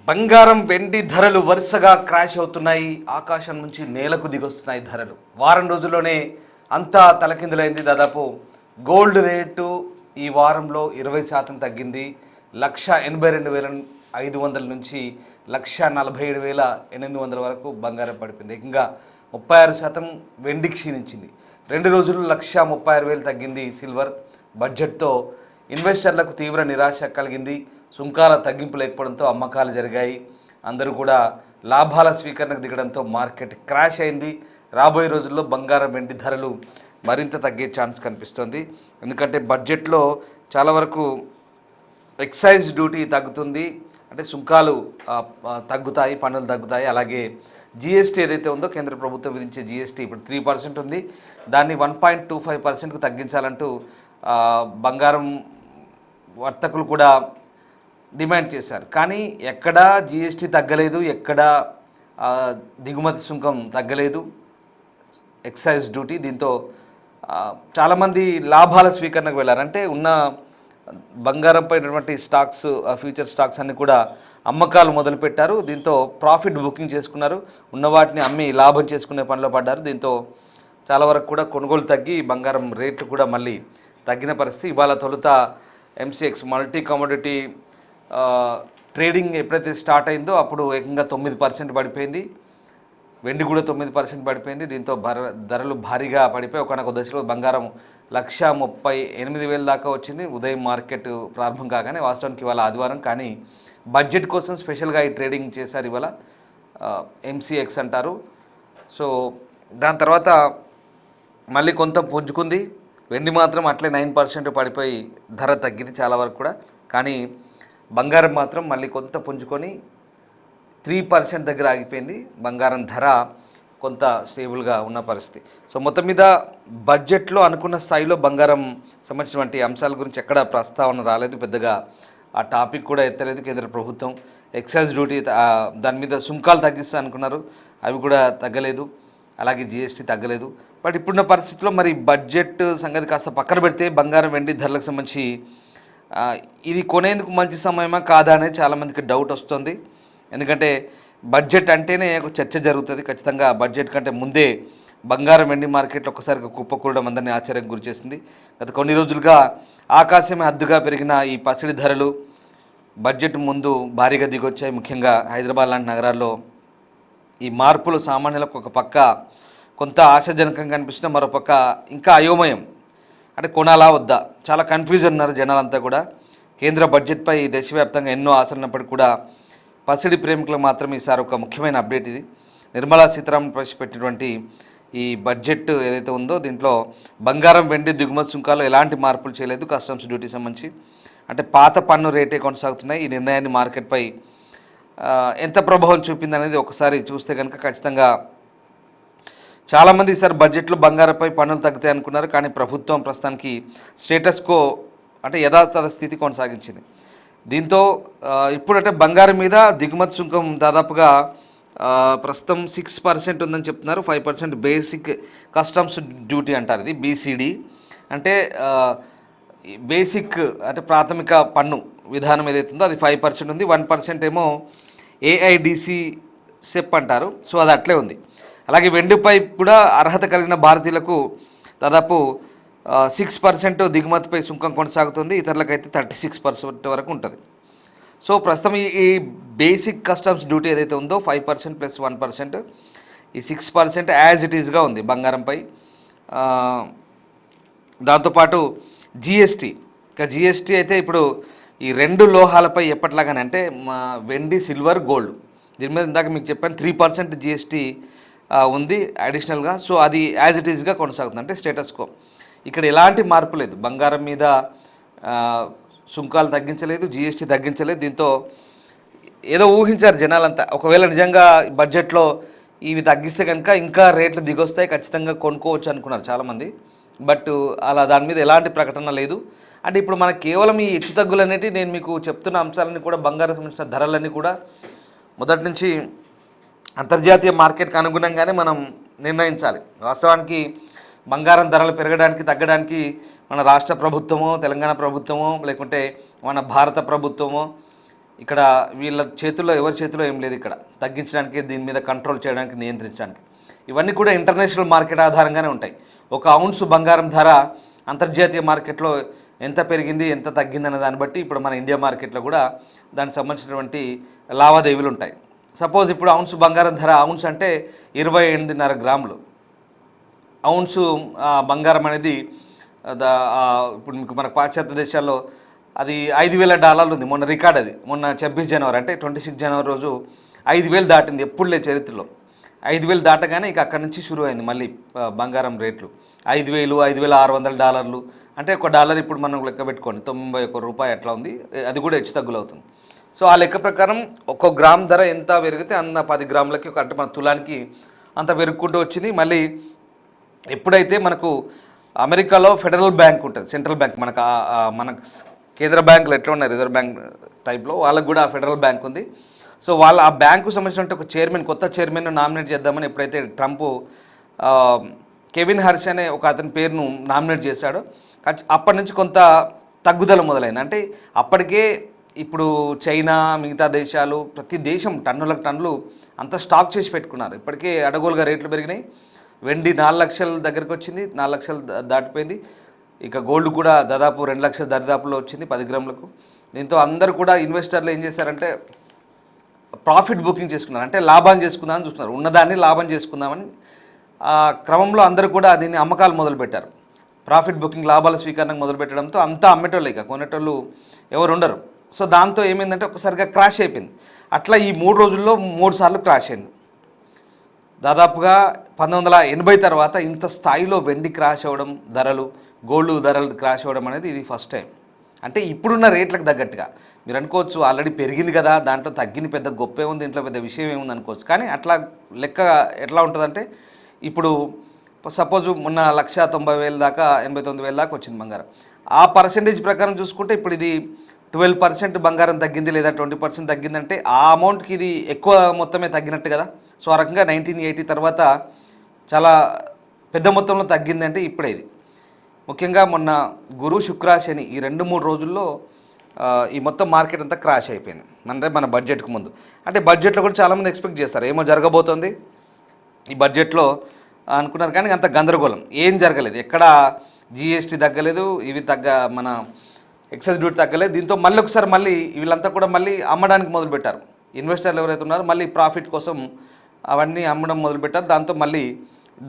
బంగారం వెండి ధరలు వరుసగా క్రాష్ అవుతున్నాయి. ఆకాశం నుంచి నేలకు దిగొస్తున్నాయి ధరలు. వారం రోజుల్లోనే అంతా తలకిందులైంది. దాదాపు గోల్డ్ రేటు ఈ వారంలో 20% తగ్గింది. 1,82,500 నుంచి 1,47,800 వరకు బంగారం పడిపోయింది. ఏకంగా 36% వెండి క్షీణించింది. 2 రోజులు 1,36,000 తగ్గింది సిల్వర్. బడ్జెట్తో ఇన్వెస్టర్లకు తీవ్ర నిరాశ కలిగింది. సుంకాల తగ్గింపు లేకపోవడంతో అమ్మకాలు జరిగాయి. అందరూ కూడా లాభాల స్వీకరణకు దిగడంతో మార్కెట్ క్రాష్ అయింది. రాబోయే రోజుల్లో బంగారం వెండి ధరలు మరింత తగ్గే ఛాన్స్ కనిపిస్తోంది. ఎందుకంటే బడ్జెట్లో చాలా వరకు ఎక్సైజ్ డ్యూటీ తగ్గుతుంది, అంటే సుంకాలు తగ్గుతాయి, పన్నులు తగ్గుతాయి. అలాగే జిఎస్టీ ఏదైతే ఉందో కేంద్ర ప్రభుత్వం విధించే జిఎస్టీ ఇప్పుడు 3% ఉంది, దాన్ని 1.25%కు తగ్గించాలంటూ బంగారం వర్తకులు కూడా డిమాండ్ చేశారు. కానీ ఎక్కడా జిఎస్టీ తగ్గలేదు, ఎక్కడా దిగుమతి సుంకం తగ్గలేదు, ఎక్సైజ్ డ్యూటీ. దీంతో చాలామంది లాభాల స్వీకరణకు వెళ్ళారు. అంటే ఉన్న బంగారంపై ఉన్నటువంటి స్టాక్స్, ఫ్యూచర్ స్టాక్స్ అన్నీ కూడా అమ్మకాలు మొదలుపెట్టారు. దీంతో ప్రాఫిట్ బుకింగ్ చేసుకున్నారు, ఉన్న వాటిని అమ్మి లాభం చేసుకునే పనిలో పడ్డారు. దీంతో చాలా వరకు కూడా కొనుగోలు తగ్గి బంగారం రేట్లు కూడా మళ్ళీ తగ్గిన పరిస్థితి. ఇవాళ తొలుత ఎంసీఎక్స్ మల్టీ కమోడిటీ ట్రేడింగ్ ఎప్పుడైతే స్టార్ట్ అయిందో అప్పుడు ఏకంగా 9% పడిపోయింది. వెండి కూడా 9% పడిపోయింది. దీంతో ధరలు భారీగా పడిపోయి ఒకనొక దశలో బంగారం 1,38,000 దాకా వచ్చింది ఉదయం మార్కెట్ ప్రారంభం కాగానే. వాస్తవానికి ఇవాళ ఆదివారం, కానీ బడ్జెట్ కోసం స్పెషల్గా ఈ ట్రేడింగ్ చేశారు ఇవాళ. ఎంసీఎక్స్ అంటారు. సో దాని తర్వాత మళ్ళీ కొంత పుంజుకుంది. వెండి మాత్రం అట్లే 9% పడిపోయి ధర తగ్గింది చాలా వరకు కూడా. కానీ బంగారం మాత్రం మళ్ళీ కొంత పుంజుకొని 3% దగ్గర ఆగిపోయింది. బంగారం ధర కొంత స్టేబుల్గా ఉన్న పరిస్థితి. సో మొత్తం మీద బడ్జెట్లో అనుకున్న స్థాయిలో బంగారం సంబంధించినటువంటి అంశాల గురించి ఎక్కడ ప్రస్తావన రాలేదు, పెద్దగా ఆ టాపిక్ కూడా ఎత్తలేదు కేంద్ర ప్రభుత్వం. ఎక్సైజ్ డ్యూటీ దాని మీద సుంకాలు తగ్గిస్తా అనుకున్నారు, అవి కూడా తగ్గలేదు. అలాగే జిఎస్టీ తగ్గలేదు. బట్ ఇప్పుడున్న పరిస్థితుల్లో మరి బడ్జెట్ సంగతి కాస్త పక్కన పెడితే బంగారం వెండి ధరలకు సంబంధించి ఇది కొనేందుకు మంచి సమయమా కాదా అనేది చాలామందికి డౌట్ వస్తుంది. ఎందుకంటే బడ్జెట్ అంటేనే ఒక చర్చ జరుగుతుంది. ఖచ్చితంగా బడ్జెట్ కంటే ముందే బంగారం వెండి మార్కెట్లో ఒక్కసారిగా కుప్పకూడడం అందరినీ ఆశ్చర్యం గురిచేసింది. గత కొన్ని రోజులుగా ఆకాశమే హద్దుగా పెరిగిన ఈ పసిడి ధరలు బడ్జెట్ ముందు భారీగా దిగొచ్చాయి. ముఖ్యంగా హైదరాబాద్ లాంటి నగరాల్లో ఈ మార్పులు సామాన్యులకు ఒక పక్క కొంత ఆశాజనకంగా కనిపిస్తున్న, మరోపక్క ఇంకా అయోమయం. అంటే కొనాలా వద్దా, చాలా కన్ఫ్యూజన్ ఉన్నారు జనాలంతా కూడా. కేంద్ర బడ్జెట్పై దేశవ్యాప్తంగా ఎన్నో ఆశలున్నప్పటికీ కూడా పసిడి ప్రేమికులకు మాత్రం ఈసారి ఒక ముఖ్యమైన అప్డేట్ ఇది. నిర్మలా సీతారామన్ ప్రవేశపెట్టినటువంటి ఈ బడ్జెట్ ఏదైతే ఉందో దీంట్లో బంగారం వెండి దిగుమతి సుంకాలు ఎలాంటి మార్పులు చేయలేదు. కస్టమ్స్ డ్యూటీ సంబంధించి అంటే పాత పన్ను రేటే కొనసాగుతున్నాయి. ఈ నిర్ణయాన్ని మార్కెట్పై ఎంత ప్రభావం చూపింది అనేది ఒకసారి చూస్తే కనుక ఖచ్చితంగా చాలామంది ఈసారి బడ్జెట్లో బంగారంపై పన్నులు తగ్గుతాయి అనుకున్నారు. కానీ ప్రభుత్వం ప్రస్తుతానికి స్టేటస్ కో అంటే యథాతథ స్థితి కొనసాగించింది. దీంతో ఇప్పుడంటే బంగారం మీద దిగుమతి సుంకం దాదాపుగా ప్రస్తుతం 6% ఉందని చెప్తున్నారు. 5% బేసిక్ కస్టమ్స్ డ్యూటీ అంటారు, ఇది బీసీడీ. అంటే బేసిక్ అంటే ప్రాథమిక పన్ను విధానం ఏదైతే ఉందో అది 5% ఉంది. 1% ఏమో ఏఐడిసి సెప్ అంటారు. సో అది అట్లే ఉంది. అలాగే వెండిపై కూడా అర్హత కలిగిన భారతీయులకు దాదాపు 6% దిగుమతిపై సుంకం కొనసాగుతుంది. ఇతరులకైతే 36% వరకు ఉంటుంది. సో ప్రస్తుతం ఈ బేసిక్ కస్టమ్స్ డ్యూటీ ఏదైతే ఉందో 5% + 1%, ఈ 6% యాజ్ ఇట్ ఈజ్గా ఉంది బంగారంపై. దాంతోపాటు జిఎస్టీ, ఇక జిఎస్టీ అయితే ఇప్పుడు ఈ 2 లోహాలపై ఎప్పటిలాగానే అంటే వెండి, సిల్వర్, గోల్డ్, దీని మీద ఇందాక మీకు చెప్పాను 3% జిఎస్టీ ఉంది అడిషనల్గా. సో అది యాజ్ ఇట్ ఈజ్గా కొనసాగుతుంది, అంటే స్టేటస్ కో. ఇక్కడ ఎలాంటి మార్పు లేదు. బంగారం మీద సుంకాలు తగ్గించలేదు, జిఎస్టీ తగ్గించలేదు. దీంతో ఏదో ఊహించారు జనాలంతా, ఒకవేళ నిజంగా బడ్జెట్లో ఇవి తగ్గిస్తే కనుక ఇంకా రేట్లు దిగొస్తాయి, ఖచ్చితంగా కొనుక్కోవచ్చు అనుకున్నారు చాలామంది. బట్ అలా దాని మీద ఎలాంటి ప్రకటన లేదు. అంటే ఇప్పుడు మనకు కేవలం ఈ హెచ్చు తగ్గులు అనేవి నేను మీకు చెప్తున్న అంశాలన్నీ కూడా బంగారం సంబంధించిన ధరలన్నీ కూడా మొదటి నుంచి అంతర్జాతీయ మార్కెట్కి అనుగుణంగానే మనం నిర్ణయించాలి. వాస్తవానికి బంగారం ధరలు పెరగడానికి తగ్గడానికి మన రాష్ట్ర ప్రభుత్వమో, తెలంగాణ ప్రభుత్వమో, లేకుంటే మన భారత ప్రభుత్వమో ఇక్కడ వీళ్ళ చేతుల్లో ఎవరి చేతిలో ఏం లేదు. ఇక్కడ తగ్గించడానికి, దీని మీద కంట్రోల్ చేయడానికి, నియంత్రించడానికి ఇవన్నీ కూడా ఇంటర్నేషనల్ మార్కెట్ ఆధారంగానే ఉంటాయి. ఒక ఔన్స్ బంగారం ధర అంతర్జాతీయ మార్కెట్లో ఎంత పెరిగింది, ఎంత తగ్గింది అనే దాన్ని బట్టి ఇప్పుడు మన ఇండియా మార్కెట్లో కూడా దానికి సంబంధించినటువంటి లావాదేవీలు ఉంటాయి. సపోజ్ ఇప్పుడు ఔన్స్ బంగారం ధర, ఔన్స్ అంటే 28.5 గ్రాములు. ఔన్సు బంగారం అనేది ఇప్పుడు మీకు మన పాశ్చాత్య దేశాల్లో అది $5,000 ఉంది. మొన్న రికార్డ్ అది, మొన్న 26 జనవరి అంటే 26 జనవరి రోజు 5,000 దాటింది. ఎప్పుడు లేదు చరిత్రలో. 5,000 దాటగానే ఇక అక్కడి నుంచి షురూ అయింది మళ్ళీ బంగారం రేట్లు. 5,000, $5,600 అంటే ఒక డాలర్ ఇప్పుడు మనం లెక్క పెట్టుకోండి, 91 రూపాయి అట్లా ఉంది. అది కూడా హెచ్చు తగ్గులు అవుతుంది. సో ఆ లెక్క ప్రకారం ఒక్కో గ్రామ్ ధర ఎంత పెరిగితే అన్న 10 గ్రాములకి అంటే మన తులానికి అంత పెరుగుకుంటూ వచ్చింది. మళ్ళీ ఎప్పుడైతే మనకు అమెరికాలో ఫెడరల్ బ్యాంక్ ఉంటుంది, సెంట్రల్ బ్యాంక్, మనకు కేంద్ర బ్యాంకులు ఎట్లా ఉన్నాయి రిజర్వ్ బ్యాంక్ టైప్లో, వాళ్ళకు కూడా ఆ ఫెడరల్ బ్యాంక్ ఉంది. సో వాళ్ళ ఆ బ్యాంకు సంబంధించిన ఒక చైర్మన్, కొత్త చైర్మన్ నామినేట్ చేద్దామని ఎప్పుడైతే ట్రంప్ కెవిన్ హర్ష్ అనే ఒక అతని పేరును నామినేట్ చేశాడో అప్పటి నుంచి కొంత తగ్గుదల మొదలైంది. అంటే అప్పటికే ఇప్పుడు చైనా, మిగతా దేశాలు, ప్రతి దేశం టన్నులకు టన్నులు అంత స్టాక్ చేసి పెట్టుకున్నారు. ఇప్పటికే అడగోలుగా రేట్లు పెరిగినాయి. వెండి 4 లక్షల దగ్గరికి వచ్చింది, 4 లక్షలు దాటిపోయింది. ఇక గోల్డ్ కూడా దాదాపు 2 లక్షల దరిదాపులో వచ్చింది 10 గ్రాములకు. దీంతో అందరూ కూడా ఇన్వెస్టర్లు ఏం చేశారంటే ప్రాఫిట్ బుకింగ్ చేసుకున్నారు, అంటే లాభం చేసుకుందామని చూస్తున్నారు. ఉన్నదాన్ని లాభం చేసుకుందామని క్రమంలో అందరూ కూడా దీన్ని అమ్మకాలు మొదలుపెట్టారు. ప్రాఫిట్ బుకింగ్, లాభాల స్వీకరణకు మొదలుపెట్టడంతో అంతా అమ్మేటోళ్ళు, ఇక కొనేటోళ్ళు ఎవరు ఉండరు. సో దాంతో ఏమైందంటే ఒకసారిగా క్రాష్ అయిపోయింది. అట్లా ఈ 3 రోజుల్లో 3 సార్లు క్రాష్ అయింది. దాదాపుగా 1980 తర్వాత ఇంత స్థాయిలో వెండి క్రాష్ అవ్వడం, ధరలు, గోల్డ్ ధరలు క్రాష్ అవ్వడం అనేది ఇది ఫస్ట్ టైం. అంటే ఇప్పుడున్న రేట్లకు తగ్గట్టుగా మీరు అనుకోవచ్చు, ఆల్రెడీ పెరిగింది కదా, దాంట్లో తగ్గింది, పెద్ద గొప్పే ఉంది, ఇంట్లో పెద్ద విషయం ఏముంది అనుకోవచ్చు. కానీ అట్లా లెక్క ఎట్లా ఉంటుందంటే ఇప్పుడు సపోజ్ మొన్న 1,90,000 దాకా, 89,000 దాకా వచ్చింది బంగారం. ఆ పర్సెంటేజ్ ప్రకారం చూసుకుంటే ఇప్పుడు ఇది 12% బంగారం తగ్గింది లేదా 20% తగ్గిందంటే ఆ అమౌంట్కి ఇది ఎక్కువ మొత్తమే తగ్గినట్టు కదా. సో ఆ రకంగా 1980 తర్వాత చాలా పెద్ద మొత్తంలో తగ్గిందంటే ఇప్పుడే ఇది. ముఖ్యంగా మొన్న గురు, శుక్ర, శని ఈ 2-3 రోజుల్లో ఈ మొత్తం మార్కెట్ అంతా క్రాష్ అయిపోయింది. అంటే మన బడ్జెట్కి ముందు, అంటే బడ్జెట్లో కూడా చాలామంది ఎక్స్పెక్ట్ చేస్తారు ఏమో జరగబోతోంది ఈ బడ్జెట్లో అనుకున్నారు. కానీ అంత గందరగోళం ఏం జరగలేదు. ఎక్కడ జిఎస్టీ తగ్గలేదు, ఇవి మన ఎక్సైజ్ డ్యూటీ తగ్గలేదు. దీంతో మళ్ళీ ఒకసారి మళ్ళీ వీళ్ళంతా కూడా మళ్ళీ అమ్మడానికి మొదలుపెట్టారు. ఇన్వెస్టర్లు ఎవరైతే ఉన్నారో మళ్ళీ ప్రాఫిట్ కోసం అవన్నీ అమ్మడం మొదలుపెట్టారు. దాంతో మళ్ళీ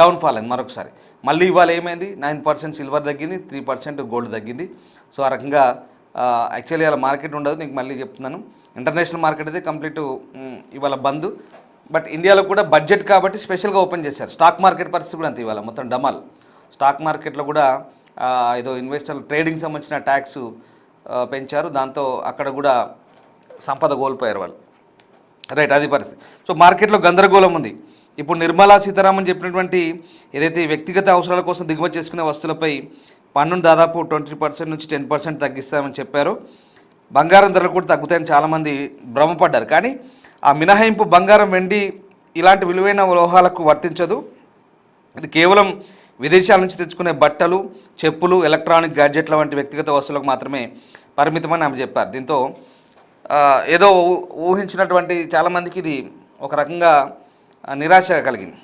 డౌన్ఫాల్ అయింది మరొకసారి. మళ్ళీ ఇవాళ ఏమైంది, 9% సిల్వర్ తగ్గింది, 3% గోల్డ్ తగ్గింది. సో ఆ రకంగా యాక్చువల్లీ అలా మార్కెట్ ఉండదు, నీకు మళ్ళీ చెప్తున్నాను. ఇంటర్నేషనల్ మార్కెట్ అయితే కంప్లీట్ ఇవాళ బంద్. బట్ ఇండియాలో కూడా బడ్జెట్ కాబట్టి స్పెషల్గా ఓపెన్ చేశారు. స్టాక్ మార్కెట్ పరిస్థితి కూడా అంతే, ఇవాళ మొత్తం డమాల్. స్టాక్ మార్కెట్లో కూడా ఏదో ఇన్వెస్టర్లు ట్రేడింగ్ సంబంధించిన ట్యాక్స్ పెంచారు. దాంతో అక్కడ కూడా సంపద కోల్పోయారు వాళ్ళు. రైట్, అది పరిస్థితి. సో మార్కెట్లో గందరగోళం ఉంది. ఇప్పుడు నిర్మలా సీతారామన్ చెప్పినటువంటి ఏదైతే వ్యక్తిగత అవసరాల కోసం దిగుమతి చేసుకునే వస్తువులపై పన్నును దాదాపు 20% నుంచి 10% తగ్గిస్తామని చెప్పారు. బంగారం ధరలు కూడా తగ్గుతాయని చాలామంది భ్రమపడ్డారు. కానీ ఆ మినహాయింపు బంగారం, వెండి ఇలాంటి విలువైన లోహాలకు వర్తించదు. ఇది కేవలం విదేశాల నుంచి తెచ్చుకునే బట్టలు, చెప్పులు, ఎలక్ట్రానిక్ గ్యాడ్జెట్ల వంటి వ్యక్తిగత వస్తువులకు మాత్రమే పరిమితమని ఆమె చెప్పారు. దీంతో ఏదో ఊహించినటువంటి చాలామందికి ఇది ఒక రకంగా నిరాశ కలిగింది.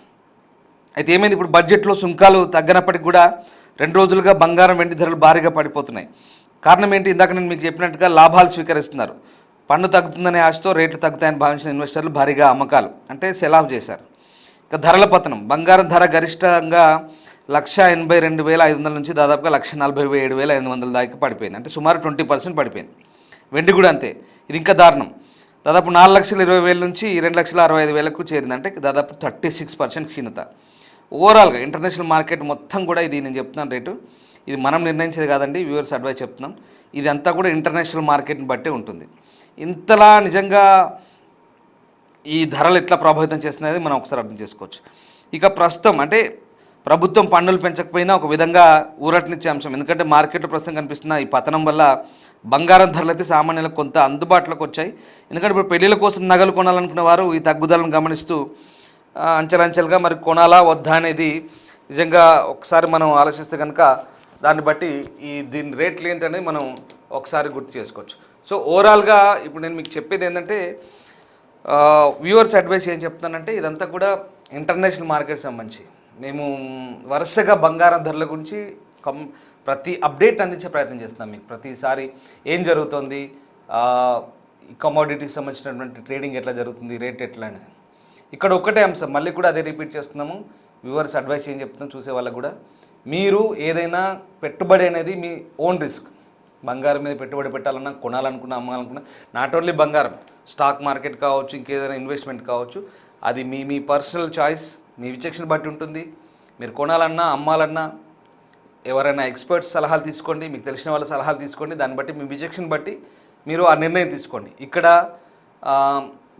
అయితే ఏమైంది, ఇప్పుడు బడ్జెట్లో సుంకాలు తగ్గనప్పటికి కూడా 2 రోజులుగా బంగారం, వెండి ధరలు భారీగా పడిపోతున్నాయి. కారణం ఏంటి, ఇందాక నేను మీకు చెప్పినట్టుగా లాభాలు స్వీకరిస్తున్నారు. పన్ను తగ్గుతుందనే ఆశతో రేట్లు తగ్గుతాయని భావించిన ఇన్వెస్టర్లు భారీగా అమ్మకాలు అంటే సెల్ ఆఫ్ చేశారు. ఇక ధరల పతనం, బంగారం ధర గరిష్టంగా 1,82,500 నుంచి దాదాపుగా 1,47,500 దాకా పడిపోయింది. అంటే సుమారు 20% పడిపోయింది. వెండి కూడా అంతే, ఇది ఇంకా దారుణం. దాదాపు 4,20,000 నుంచి 2,65,000కు చేరింది. అంటే దాదాపు 36% క్షీణత. ఓవరాల్గా ఇంటర్నేషనల్ మార్కెట్ మొత్తం కూడా ఇది నేను చెప్తున్నాను రేటు, ఇది మనం నిర్ణయించేది కాదండి, వ్యూవర్స్ అడ్వైస్ చెప్తున్నాం. ఇది అంతా కూడా ఇంటర్నేషనల్ మార్కెట్ని బట్టే ఉంటుంది. ఇంతలా నిజంగా ఈ ధరలు ఎట్లా ప్రభావితం చేస్తున్నది మనం ఒకసారి అర్థం చేసుకోవచ్చు. ఇక ప్రస్తుతం అంటే ప్రభుత్వం పన్నులు పెంచకపోయినా ఒక విధంగా ఊరటనిచ్చే అంశం. ఎందుకంటే మార్కెట్లో ప్రస్తుతం కనిపిస్తున్న ఈ పతనం వల్ల బంగారం ధరలు అయితే సామాన్యులకు కొంత అందుబాటులోకి వచ్చాయి. ఎందుకంటే ఇప్పుడు పెళ్లిళ్ళ కోసం నగలు కొనాలనుకున్న వారు ఈ తగ్గుదలను గమనిస్తూ అంచెలంచెలుగా మరి కొనాలా వద్దా అనేది నిజంగా ఒకసారి మనం ఆలోచిస్తే కనుక దాన్ని బట్టి దీని రేట్లు ఏంటనేది మనం ఒకసారి గుర్తు చేసుకోవచ్చు. సో ఓవరాల్గా ఇప్పుడు నేను మీకు చెప్పేది ఏంటంటే వ్యూవర్స్ అడ్వైస్ ఏం చెప్తానంటే ఇదంతా కూడా ఇంటర్నేషనల్ మార్కెట్ సంబంధించి మేము వరుసగా బంగారం ధరల గురించి ప్రతి అప్డేట్ అందించే ప్రయత్నం చేస్తున్నాం మీకు. ప్రతిసారి ఏం జరుగుతుంది, కమోడిటీస్ సంబంధించినటువంటి ట్రేడింగ్ ఎట్లా జరుగుతుంది, రేట్ ఎట్లా అనేది. ఇక్కడ ఒక్కటే అంశం, మళ్ళీ కూడా అదే రిపీట్ చేస్తున్నాము. వ్యూవర్స్ అడ్వైస్ ఏం చెప్తున్నాం చూసే వాళ్ళకు కూడా, మీరు ఏదైనా పెట్టుబడి అనేది మీ ఓన్ రిస్క్. బంగారం మీద పెట్టుబడి పెట్టాలన్నా, కొనాలనుకున్నా, అమ్మాలనుకున్నా, నాట్ ఓన్లీ బంగారం, స్టాక్ మార్కెట్ కావచ్చు, ఇంకేదైనా ఇన్వెస్ట్మెంట్ కావచ్చు, అది మీ పర్సనల్ చాయిస్, మీ విచక్షణ బట్టి ఉంటుంది. మీరు కొనాలన్నా, అమ్మాలన్నా ఎవరైనా ఎక్స్పర్ట్స్ సలహాలు తీసుకోండి, మీకు తెలిసిన వాళ్ళ సలహాలు తీసుకోండి. దాన్ని బట్టి మీ విచక్షణ బట్టి మీరు ఆ నిర్ణయం తీసుకోండి. ఇక్కడ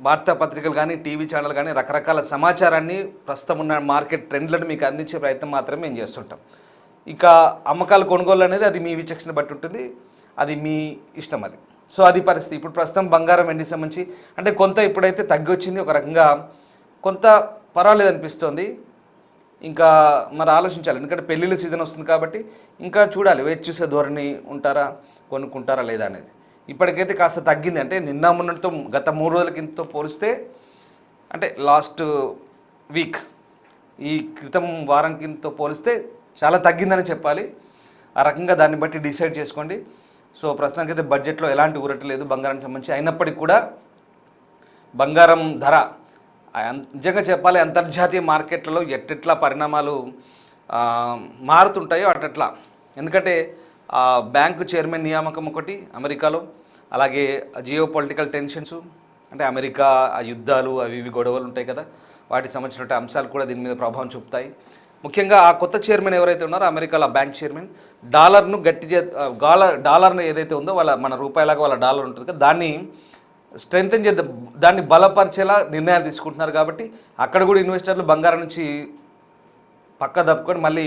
వార్తాపత్రికలు కానీ, టీవీ ఛానల్ కానీ రకరకాల సమాచారాన్ని, ప్రస్తుతం ఉన్న మార్కెట్ ట్రెండ్లను మీకు అందించే ప్రయత్నం మాత్రమే మేము చేస్తుంటాం. ఇక అమ్మకాలు కొనుగోలు అనేది అది మీ విచక్షణ బట్టి ఉంటుంది, అది మీ ఇష్టం అది. సో అది పరిస్థితి. ఇప్పుడు ప్రస్తుతం బంగారం వెండికి సంబంధించి అంటే కొంత ఇప్పుడైతే తగ్గి వచ్చింది, ఒక రకంగా కొంత పర్వాలేదు అనిపిస్తుంది. ఇంకా మరి ఆలోచించాలి, ఎందుకంటే పెళ్ళిళ్ళ సీజన్ వస్తుంది కాబట్టి ఇంకా చూడాలి, వేచి చూసే ధోరణి ఉంటారా, కొనుక్కుంటారా లేదా అనేది. ఇప్పటికైతే కాస్త తగ్గింది, అంటే నిన్న మొన్నటితో గత 3 రోజుల కిందతో పోలిస్తే, అంటే లాస్ట్ వీక్ ఈ క్రితం వారం కిందతో పోలిస్తే చాలా తగ్గిందని చెప్పాలి. ఆ రకంగా దాన్ని బట్టి డిసైడ్ చేసుకోండి. సో ప్రస్తుతానికైతే బడ్జెట్లో ఎలాంటి ఊరట లేదు బంగారానికి సంబంధించి. అయినప్పటికీ కూడా బంగారం ధర నిజంగా చెప్పాలి, అంతర్జాతీయ మార్కెట్లలో ఎట్టెట్లా పరిణామాలు మారుతుంటాయో అట్లా. ఎందుకంటే బ్యాంకు చైర్మన్ నియామకం ఒకటి అమెరికాలో, అలాగే జియో పొలిటికల్ టెన్షన్స్, అంటే అమెరికా ఆ యుద్ధాలు అవి ఇవి గొడవలు ఉంటాయి కదా, వాటికి సంబంధించిన అంశాలు కూడా దీని మీద ప్రభావం చూపుతాయి. ముఖ్యంగా ఆ కొత్త చైర్మన్ ఎవరైతే ఉన్నారో అమెరికాలో బ్యాంక్ చైర్మన్, డాలర్ను డాలర్ను ఏదైతే ఉందో మన రూపాయలాగా వాళ్ళ డాలర్ ఉంటుంది కదా, దాన్ని స్ట్రెంగ్తెన్ చేద్దాం, దాన్ని బలపరిచేలా నిర్ణయాలు తీసుకుంటున్నారు. కాబట్టి అక్కడ కూడా ఇన్వెస్టర్లు బంగారం నుంచి పక్క దప్పుకొని మళ్ళీ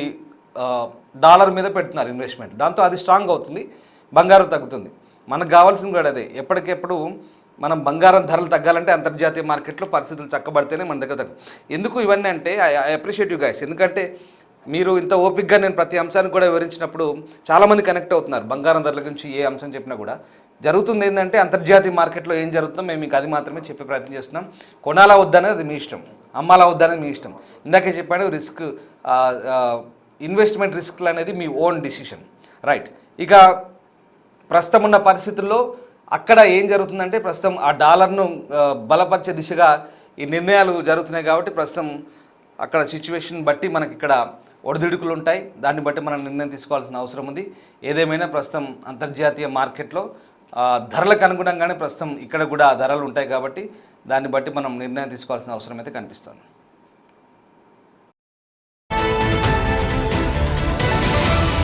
డాలర్ మీద పెడుతున్నారు ఇన్వెస్ట్మెంట్. దాంతో అది స్ట్రాంగ్ అవుతుంది, బంగారం తగ్గుతుంది. మనకు కావాల్సింది కూడా అదే, ఎప్పటికెప్పుడు మనం బంగారం ధరలు తగ్గాలంటే అంతర్జాతీయ మార్కెట్లో పరిస్థితులు చక్కబడితేనే మన దగ్గర ఎందుకు ఇవన్నీ అంటే ఐ అప్రిషియేట్ యూ గైస్. ఎందుకంటే మీరు ఇంత ఓపిక్గా నేను ప్రతి అంశాన్ని కూడా వివరించినప్పుడు చాలామంది కనెక్ట్ అవుతున్నారు. బంగారం ధరల గురించి ఏ అంశం చెప్పినా కూడా జరుగుతుంది ఏంటంటే అంతర్జాతీయ మార్కెట్లో ఏం జరుగుతుందో మేము మీకు అది మాత్రమే చెప్పే ప్రయత్నం చేస్తున్నాం. కొనాలా వద్దనేది అది మీ ఇష్టం, అమ్మాలా వద్దనేది మీ ఇష్టం. ఇందాకే చెప్పాను, రిస్క్ ఇన్వెస్ట్మెంట్ రిస్క్లు అనేది మీ ఓన్ డిసిషన్, రైట్. ఇక ప్రస్తుతం ఉన్న పరిస్థితుల్లో అక్కడ ఏం జరుగుతుందంటే, ప్రస్తుతం ఆ డాలర్ను బలపరిచే దిశగా ఈ నిర్ణయాలు జరుగుతున్నాయి. కాబట్టి ప్రస్తుతం అక్కడ సిచ్యువేషన్ బట్టి మనకి ఇక్కడ ఒడిదుడుకులు ఉంటాయి, దాన్ని బట్టి మనం నిర్ణయం తీసుకోవాల్సిన అవసరం ఉంది. ఏదేమైనా ప్రస్తుతం అంతర్జాతీయ మార్కెట్లో ధరలకు అనుగుణంగానే ప్రస్తుతం ఇక్కడ కూడా ధరలు ఉంటాయి. కాబట్టి దాన్ని బట్టి మనం నిర్ణయం తీసుకోవాల్సిన అవసరం అయితే కనిపిస్తుంది.